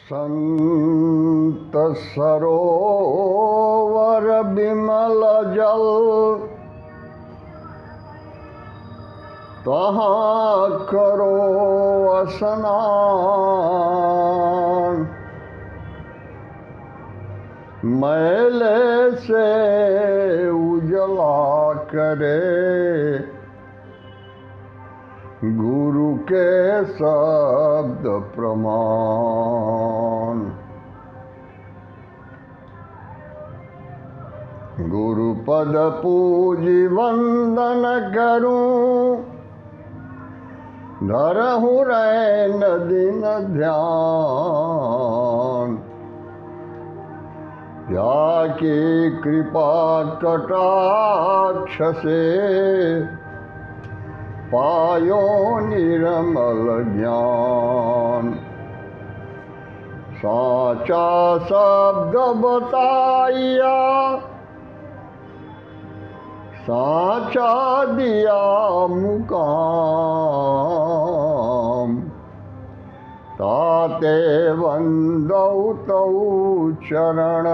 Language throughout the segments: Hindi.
संत सरोवर बिमल जल, तहाँ करो स्नान। मैले से उजला करे, गुरु के शब्द प्रमाण। गुरु पद पूजी वंदन करूं, धरहु रैन दिन ध्यान। जाकी कृपा कटाक्ष से, पायो निर्मल ज्ञान। साचा शब्द बताइया, साचा दिया मुकाम। ताते वंदौ तौ चरण,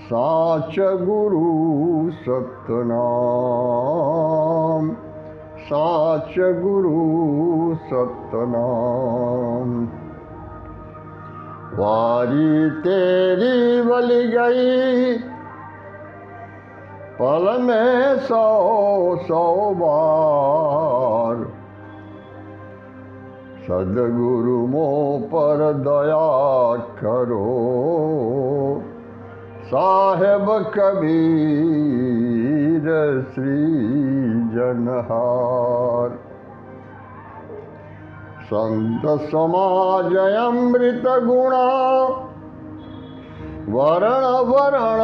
साच गुरु सतनाम। साच गुरु सतनाम। वारी तेरी बलि गई, पल में 100 बार। सद्गुरु मोह पर दया करो, साहेब कबीर श्री जनहार। संत समाज अमृत गुणा, वरण वरण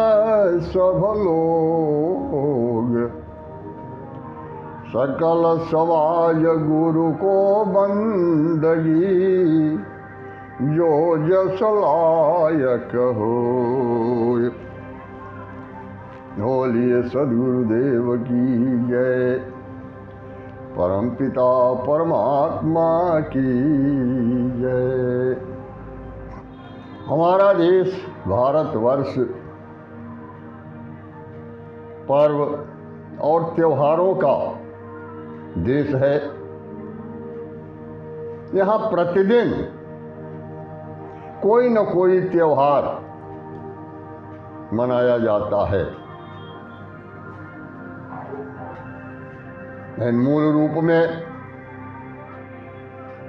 सब लोग। सकल समाज गुरु को बंदगी, जो जस लायक हो। बोलिए सद्गुरुदेव की जय, परमपिता परमात्मा की जय। हमारा देश भारतवर्ष पर्व और त्योहारों का देश है। यहाँ प्रतिदिन कोई न कोई त्योहार मनाया जाता है। मूल रूप में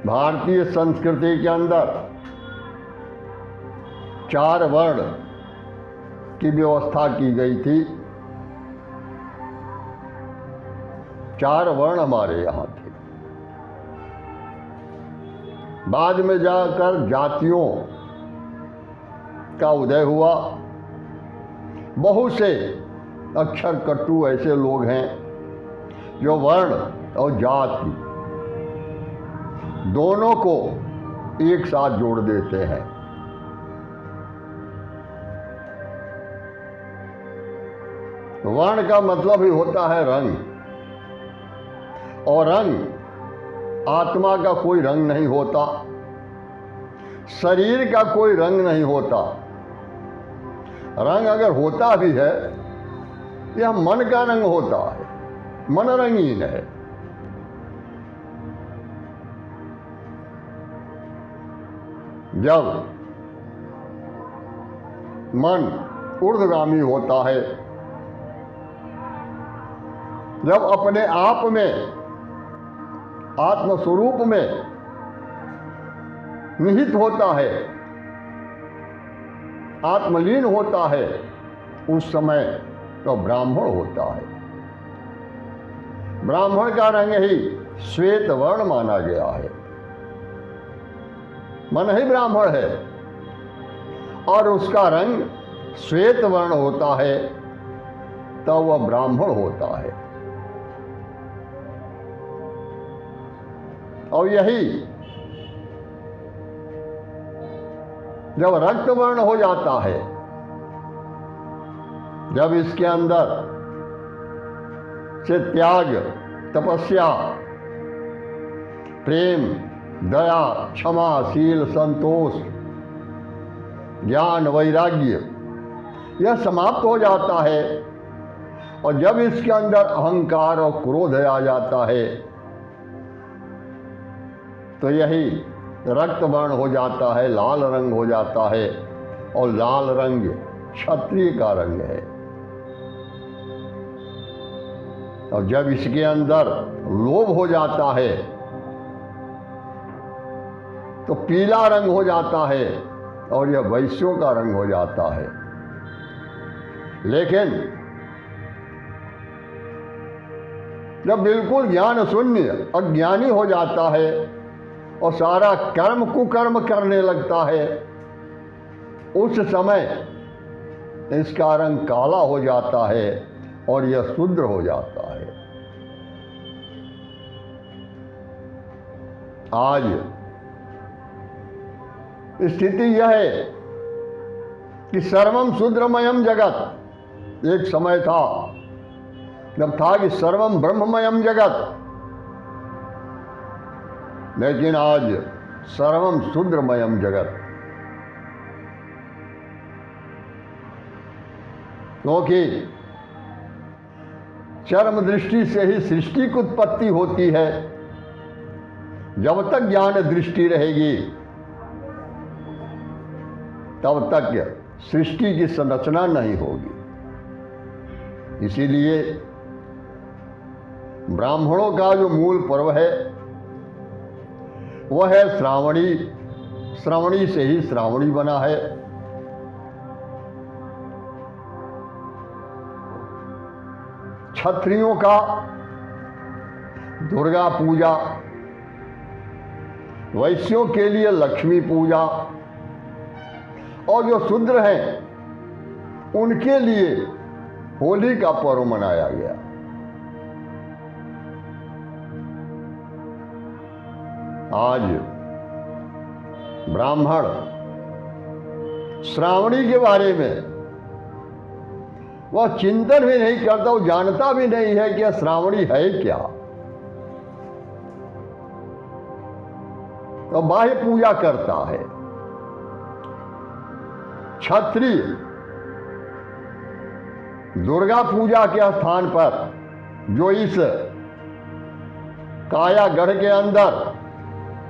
भारतीय संस्कृति के अंदर 4 वर्ण की व्यवस्था की गई थी। 4 वर्ण हमारे यहाँ थे। बाद में जाकर जातियों का उदय हुआ। बहुत से अक्षर कट्टू ऐसे लोग हैं जो वर्ण और जाति दोनों को एक साथ जोड़ देते हैं। वर्ण का मतलब ही होता है रंग, और रंग आत्मा का कोई रंग नहीं होता, शरीर का कोई रंग नहीं होता। रंग अगर होता भी है, यह मन का रंग होता है, मन रंगीन है। जब मन ऊर्ध्वगामी होता है, जब अपने आप में आत्मस्वरूप में निहित होता है, आत्मलीन होता है, उस समय तो ब्राह्मण होता है। ब्राह्मण का रंग ही श्वेत वर्ण माना गया है। मन ही ब्राह्मण है और उसका रंग श्वेत वर्ण होता है, तो वह ब्राह्मण होता है। और यही जब रक्त वर्ण हो जाता है, जब इसके अंदर से त्याग, तपस्या, प्रेम, दया, क्षमा, शील, संतोष, ज्ञान, वैराग्य, यह समाप्त हो जाता है। और जब इसके अंदर अहंकार और क्रोध आ जाता है तो यही रक्त वर्ण हो जाता है, लाल रंग हो जाता है। और लाल रंग क्षत्रिय का रंग है। और जब इसके अंदर लोभ हो जाता है तो पीला रंग हो जाता है और यह वैश्यों का रंग हो जाता है। लेकिन जब बिल्कुल ज्ञान शून्य अज्ञानी हो जाता है और सारा कर्म कुकर्म करने लगता है, उस समय इसका रंग काला हो जाता है और यह शूद्र हो जाता है। आज स्थिति यह है कि सर्वम शूद्रमयम जगत। एक समय था जब था कि सर्वम ब्रह्ममयम जगत, लेकिन आज सर्वम शूद्रमयम जगत। क्योंकि चरम दृष्टि से ही सृष्टि की उत्पत्ति होती है। जब तक ज्ञान दृष्टि रहेगी तब तक सृष्टि की संरचना नहीं होगी। इसीलिए ब्राह्मणों का जो मूल पर्व है वह है श्रावणी। श्रावणी से ही श्रावणी बना है। क्षत्रियों का दुर्गा पूजा, वैश्यों के लिए लक्ष्मी पूजा, और जो शूद्र हैं उनके लिए होली का पर्व मनाया गया। आज ब्राह्मण श्रावणी के बारे में वह चिंतन भी नहीं करता, वो जानता भी नहीं है कि श्रावणी है क्या। तो बाह्य पूजा करता है। क्षत्रिय दुर्गा पूजा के स्थान पर जो इस कायागढ़ के अंदर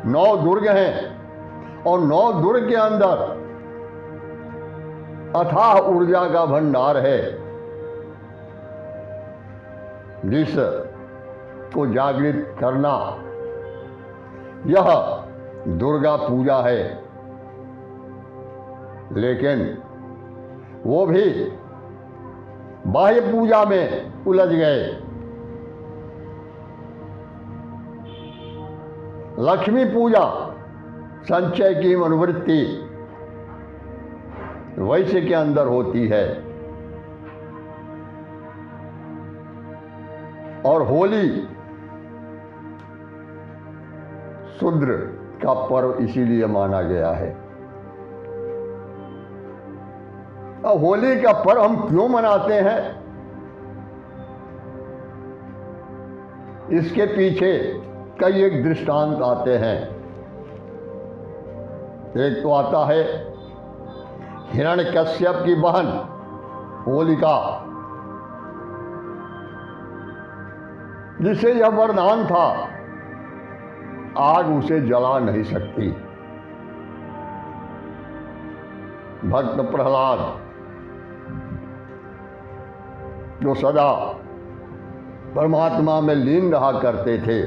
9 दुर्ग हैं और 9 दुर्ग के अंदर अथाह ऊर्जा का भंडार है, जिस को जागृत करना यह दुर्गा पूजा है। लेकिन वो भी बाह्य पूजा में उलझ गए। लक्ष्मी पूजा संचय की मनोवृत्ति वैश्य के अंदर होती है। और होली शूद्र का पर्व इसीलिए माना गया है। अब होली का पर्व हम क्यों मनाते हैं, इसके पीछे कई एक दृष्टांत आते हैं। एक तो आता है हिरण्यकश्यप की बहन होलिका, जिसे यह वरदान था आग उसे जला नहीं सकती। भक्त प्रहलाद जो सदा परमात्मा में लीन रहा करते थे,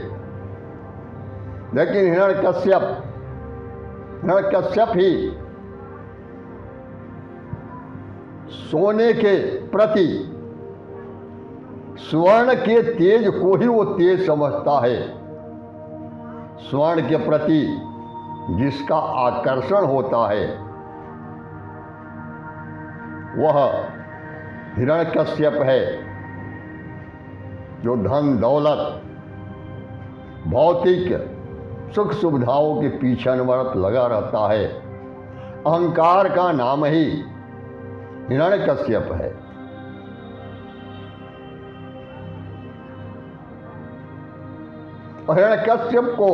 लेकिन हिरण्यकश्यप ही सोने के प्रति स्वर्ण के तेज को ही वो तेज समझता है। स्वर्ण के प्रति जिसका आकर्षण होता है वह हिरण्यकश्यप है, जो धन दौलत भौतिक सुख सुविधाओं के पीछे अनवरत लगा रहता है। अहंकार का नाम ही हिरण्यकश्यप है। और हिरण्यकश्यप को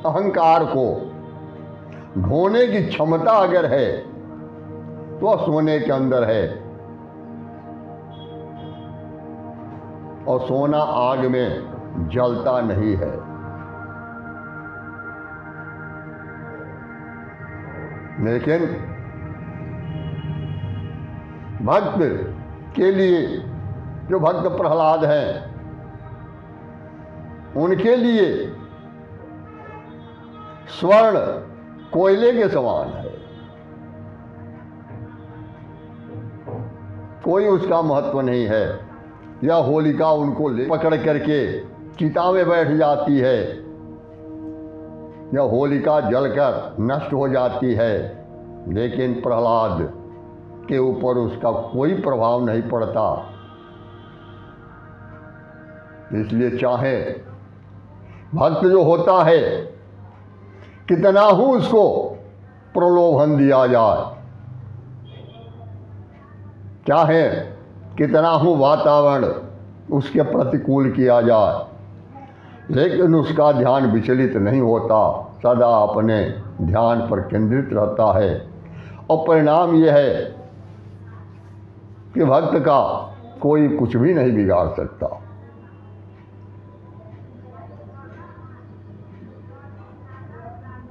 अहंकार को ढोने की क्षमता अगर है तो वह सोने के अंदर है, और सोना आग में जलता नहीं है। लेकिन भक्त के लिए, जो भक्त प्रहलाद हैं, उनके लिए स्वर्ण कोयले के समान है, कोई उसका महत्व नहीं है। यह होलिका उनको ले पकड़ करके चिता में बैठ जाती है, यह होलिका जलकर नष्ट हो जाती है, लेकिन प्रहलाद के ऊपर उसका कोई प्रभाव नहीं पड़ता। इसलिए चाहे भक्त जो होता है कितना ही उसको प्रलोभन दिया जाए, चाहे कितना ही वातावरण उसके प्रतिकूल किया जाए, लेकिन उसका ध्यान विचलित नहीं होता, सदा अपने ध्यान पर केंद्रित रहता है। और परिणाम यह है कि भक्त का कोई कुछ भी नहीं बिगाड़ सकता।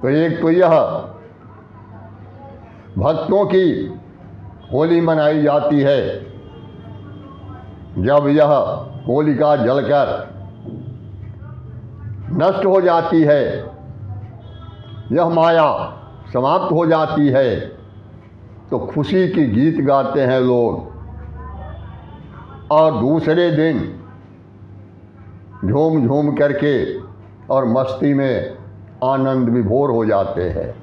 तो एक तो यह भक्तों की होली मनाई जाती है, जब यह होलिका जलकर नष्ट हो जाती है, यह माया समाप्त हो जाती है, तो खुशी की गीत गाते हैं लोग, और दूसरे दिन झूम झूम करके और मस्ती में आनंद विभोर हो जाते हैं।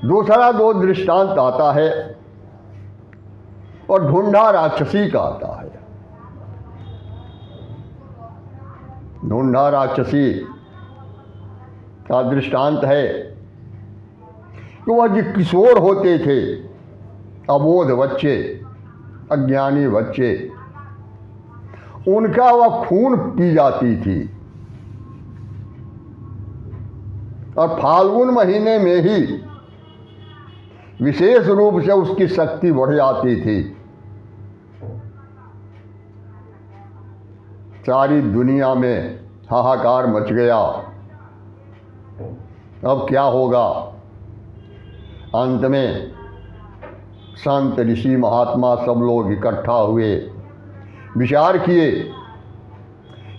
दूसरा दो दृष्टांत आता है और ढूंढा राक्षसी का आता है। ढूंढा राक्षसी का दृष्टांत है कि वह जो किशोर होते थे, अबोध बच्चे, अज्ञानी बच्चे, उनका वह खून पी जाती थी, और फाल्गुन महीने में ही विशेष रूप से उसकी शक्ति बढ़ जाती थी। सारी दुनिया में हाहाकार मच गया, अब क्या होगा। अंत में संत ऋषि महात्मा सब लोग इकट्ठा हुए, विचार किए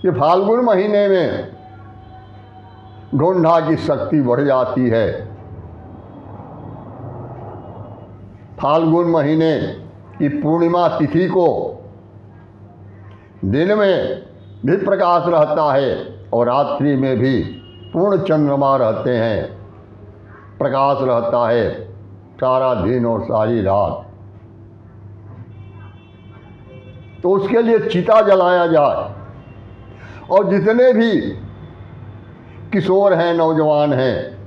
कि फाल्गुन महीने में ढूंढा की शक्ति बढ़ जाती है, फाल्गुन महीने की पूर्णिमा तिथि को दिन में भी प्रकाश रहता है और रात्रि में भी पूर्ण चंद्रमा रहते हैं, प्रकाश रहता है सारा दिन और सारी रात। तो उसके लिए चिता जलाया जाए, और जितने भी किशोर हैं, नौजवान हैं,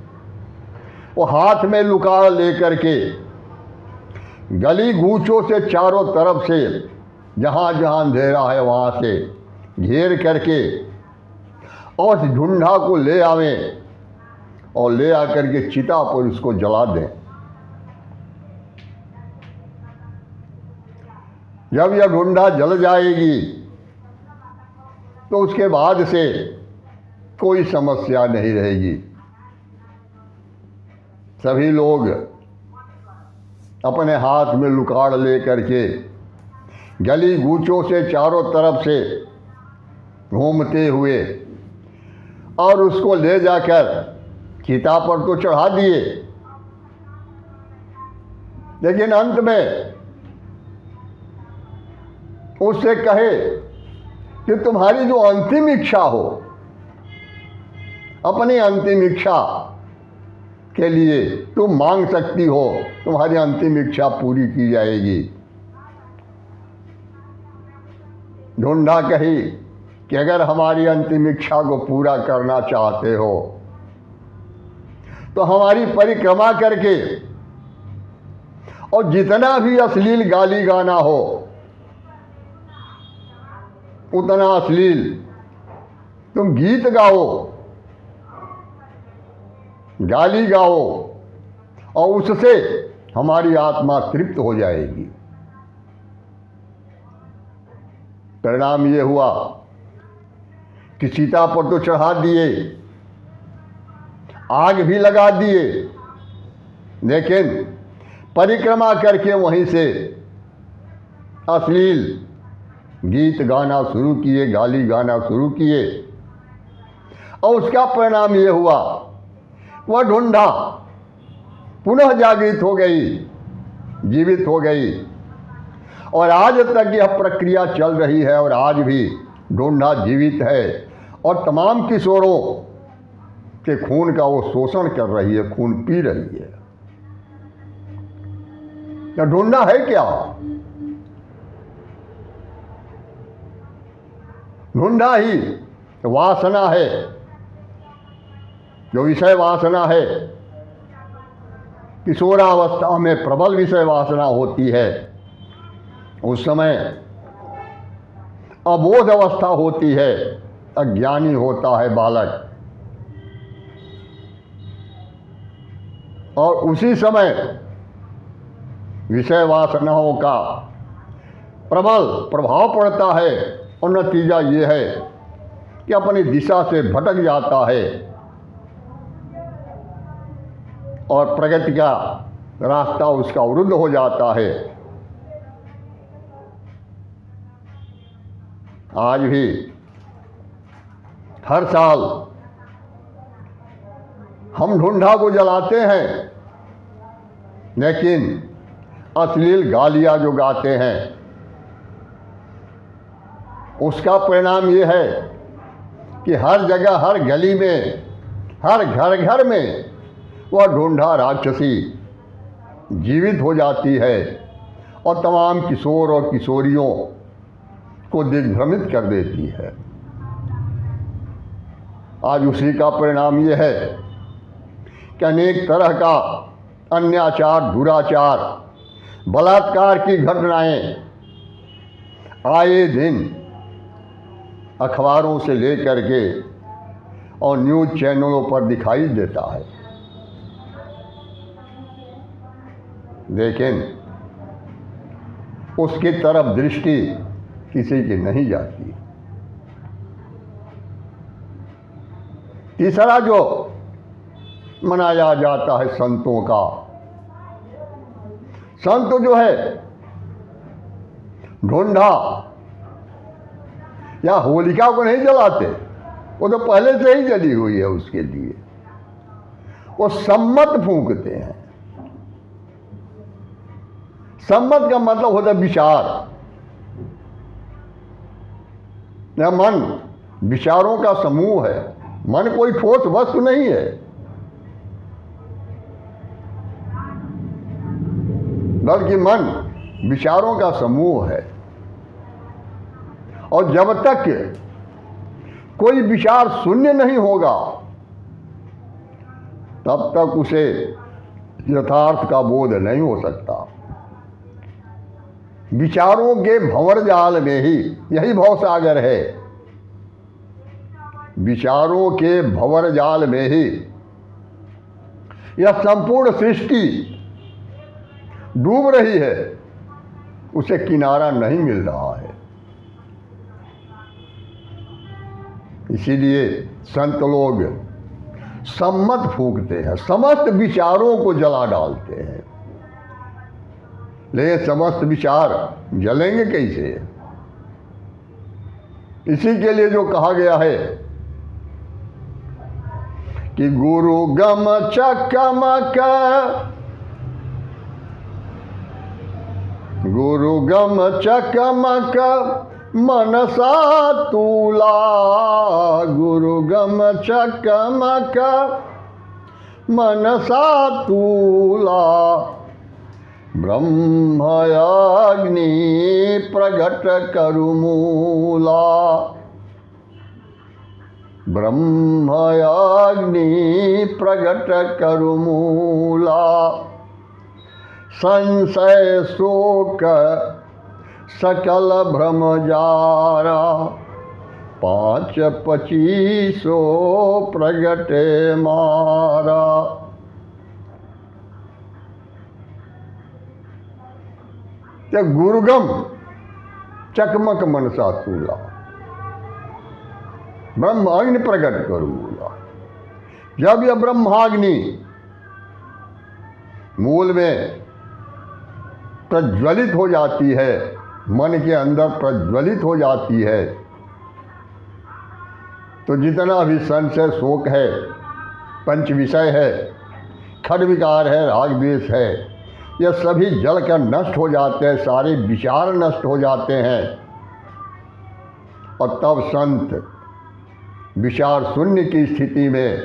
वो हाथ में लुकार लेकर के गली गूचों से चारों तरफ से जहाँ जहाँ अंधेरा है वहाँ से घेर करके और ढूंढा को ले आवें, और ले आकर के चिता पर उसको जला दें। जब यह ढूंढा जल जाएगी तो उसके बाद से कोई समस्या नहीं रहेगी। सभी लोग अपने हाथ में लुकाड़ ले करके गली गूचों से चारों तरफ से घूमते हुए और उसको ले जाकर चिता पर तो चढ़ा दिए, लेकिन अंत में उससे कहे कि तुम्हारी जो अंतिम इच्छा हो, अपनी अंतिम इच्छा के लिए तुम मांग सकती हो, तुम्हारी अंतिम इच्छा पूरी की जाएगी। ढूंढा कही कि अगर हमारी अंतिम इच्छा को पूरा करना चाहते हो तो हमारी परिक्रमा करके और जितना भी अश्लील गाली गाना हो उतना अश्लील तुम गीत गाओ, गाली गाओ और उससे हमारी आत्मा तृप्त हो जाएगी। परिणाम ये हुआ कि सीता पर तो चढ़ा दिए, आग भी लगा दिए, लेकिन परिक्रमा करके वहीं से अश्लील गीत गाना शुरू किए, गाली गाना शुरू किए। और उसका परिणाम ये हुआ, वह ढूंढा पुनः जागृत हो गई, जीवित हो गई। और आज तक यह प्रक्रिया चल रही है और आज भी ढूंढा जीवित है और तमाम किशोरों के खून का वो शोषण कर रही है, खून पी रही है। या ढूंढा है क्या? ढूंढा ही वासना है, जो विषय वासना है। किशोरावस्था में प्रबल विषय वासना होती है, उस समय अबोध अवस्था होती है, अज्ञानी होता है बालक, और उसी समय विषय वासनाओं का प्रबल प्रभाव पड़ता है और नतीजा ये है कि अपनी दिशा से भटक जाता है और प्रगति का रास्ता उसका अवरुद्ध हो जाता है। आज भी हर साल हम ढूंढा को जलाते हैं, लेकिन अश्लील गालियां जो गाते हैं उसका परिणाम ये है कि हर जगह, हर गली में, हर घर घर में वह ढूंढा राक्षसी जीवित हो जाती है और तमाम किशोर और किशोरियों को दिग्भ्रमित कर देती है। आज उसी का परिणाम यह है कि अनेक तरह का अन्याचार, दुराचार, बलात्कार की घटनाएं आए दिन अखबारों से लेकर के और न्यूज़ चैनलों पर दिखाई देता है, लेकिन उसकी तरफ दृष्टि किसी की नहीं जाती। तीसरा जो मनाया जाता है संतों का, संत जो है ढूंढा या होलिका को नहीं जलाते, वो तो पहले से ही जली हुई है, उसके लिए वो सम्मत फूंकते हैं। सम्मत का मतलब होता है विचार, यह मन विचारों का समूह है। मन कोई ठोस वस्तु नहीं है, बल्कि मन विचारों का समूह है। और जब तक कोई विचार शून्य नहीं होगा, तब तक उसे यथार्थ का बोध नहीं हो सकता। विचारों के भंवर जाल में ही यही भवसागर है, विचारों के भंवर जाल में ही यह संपूर्ण सृष्टि डूब रही है, उसे किनारा नहीं मिल रहा है। इसीलिए संत लोग सम्मत फूंकते हैं, समस्त विचारों को जला डालते हैं। लेकिन समस्त विचार जलेंगे कैसे? इसी के लिए जो कहा गया है कि गुरु गम चकमक, गुरु गम चकमक मनसा तूला, गुरु गम चकमक मनसा तूला, ब्रह्मयाग्नि प्रगट करुमूला, ब्रह्मयाग्नि प्रगट करुमूला, संशय शोक सकल भ्रम जारा, 5 25 प्रगटे मारा। ते गुरुगम चकमक मनसा तूला, ब्रह्म अग्नि प्रकट करूंगा। जब यह ब्रह्माग्नि मूल में प्रज्वलित हो जाती है, मन के अंदर प्रज्वलित हो जाती है, तो जितना भी संशय शोक है, पंच विषय है, खड विकार है, राग द्वेष है, ये सभी जल कर नष्ट हो जाते हैं, सारे विचार नष्ट हो जाते हैं। और तब संत विचार शून्य की स्थिति में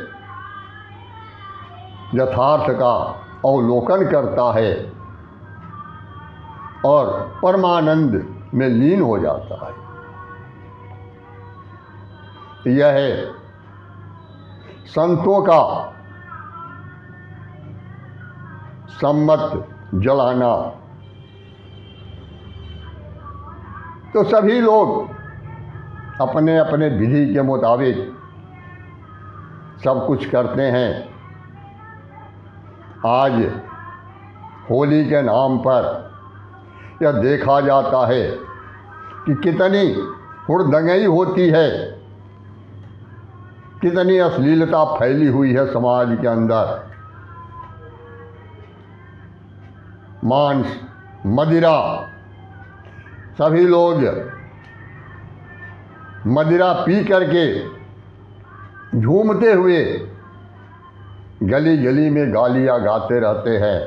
यथार्थ का अवलोकन करता है और परमानंद में लीन हो जाता है। यह है संतों का सम्मत जलाना। तो सभी लोग अपने अपने विधि के मुताबिक सब कुछ करते हैं। आज होली के नाम पर यह देखा जाता है कि कितनी हुड़दंगई होती है, कितनी अश्लीलता फैली हुई है समाज के अंदर। मांस, मदिरा, सभी लोग मदिरा पी करके झूमते हुए गली गली में गालियां गाते रहते हैं।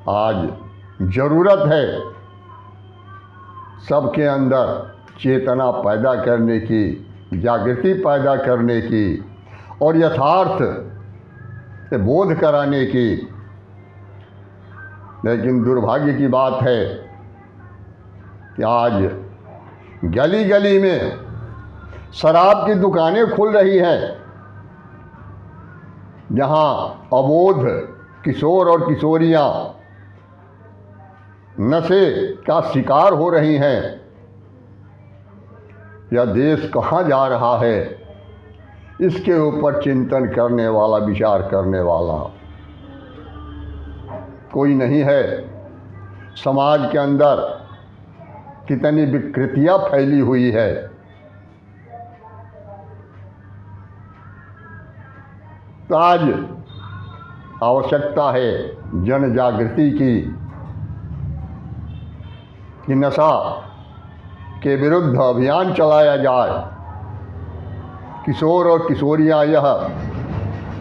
आज ज़रूरत है सबके अंदर चेतना पैदा करने की, जागृति पैदा करने की और यथार्थ से बोध कराने की। लेकिन दुर्भाग्य की बात है कि आज गली गली में शराब की दुकानें खुल रही हैं, जहां अबोध किशोर और किशोरियां नशे का शिकार हो रही हैं। यह देश कहाँ जा रहा है, इसके ऊपर चिंतन करने वाला, विचार करने वाला कोई नहीं है। समाज के अंदर कितनी विकृतियां फैली हुई है। तो आज आवश्यकता है जन जागृति की कि नशा के विरुद्ध अभियान चलाया जाए। किशोर और किशोरियां यह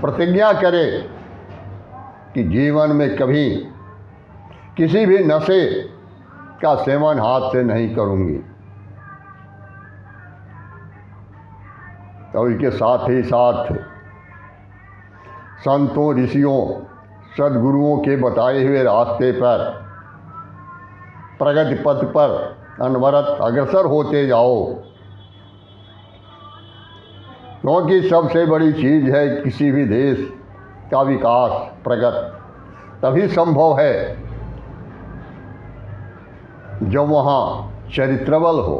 प्रतिज्ञा करें कि जीवन में कभी किसी भी नशे का सेवन हाथ से नहीं करूंगी। तो इसके साथ ही साथ संतों, ऋषियों, सद्गुरुओं के बताए हुए रास्ते पर, प्रगति पथ पर अनवरत अग्रसर होते जाओ। क्योंकि सबसे बड़ी चीज़ है किसी भी देश का विकास, प्रगति तभी संभव है जब वहाँ चरित्रबल हो।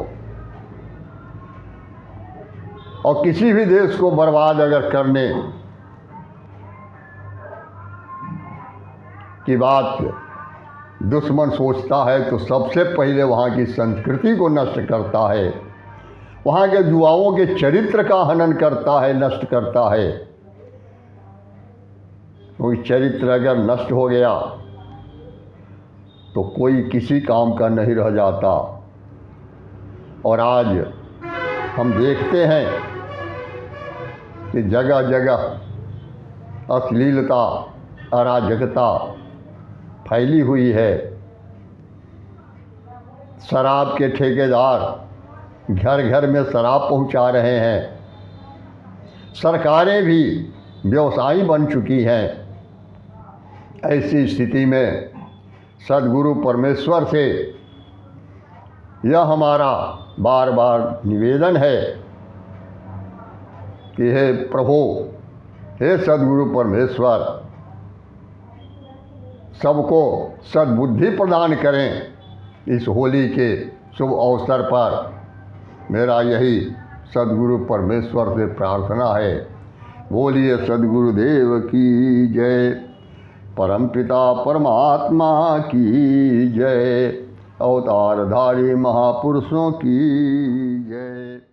और किसी भी देश को बर्बाद अगर करने की बात दुश्मन सोचता है तो सबसे पहले वहाँ की संस्कृति को नष्ट करता है, वहाँ के युवाओं के चरित्र का हनन करता है, नष्ट करता है। क्योंकि चरित्र अगर नष्ट हो गया तो कोई किसी काम का नहीं रह जाता। और आज हम देखते हैं कि जगह जगह अश्लीलता, अराजकता फैली हुई है। शराब के ठेकेदार घर घर में शराब पहुंचा रहे हैं। सरकारें भी व्यवसायी बन चुकी हैं। ऐसी स्थिति में सद्गुरु परमेश्वर से यह हमारा बार बार निवेदन है कि हे प्रभु, हे सद्गुरु परमेश्वर, सबको सद्बुद्धि प्रदान करें, इस होली के शुभ अवसर पर मेरा यही सद्गुरु परमेश्वर से प्रार्थना है। बोलिए सद्गुरुदेव की जय, परमपिता परमात्मा की जय, अवतारधारी महापुरुषों की जय।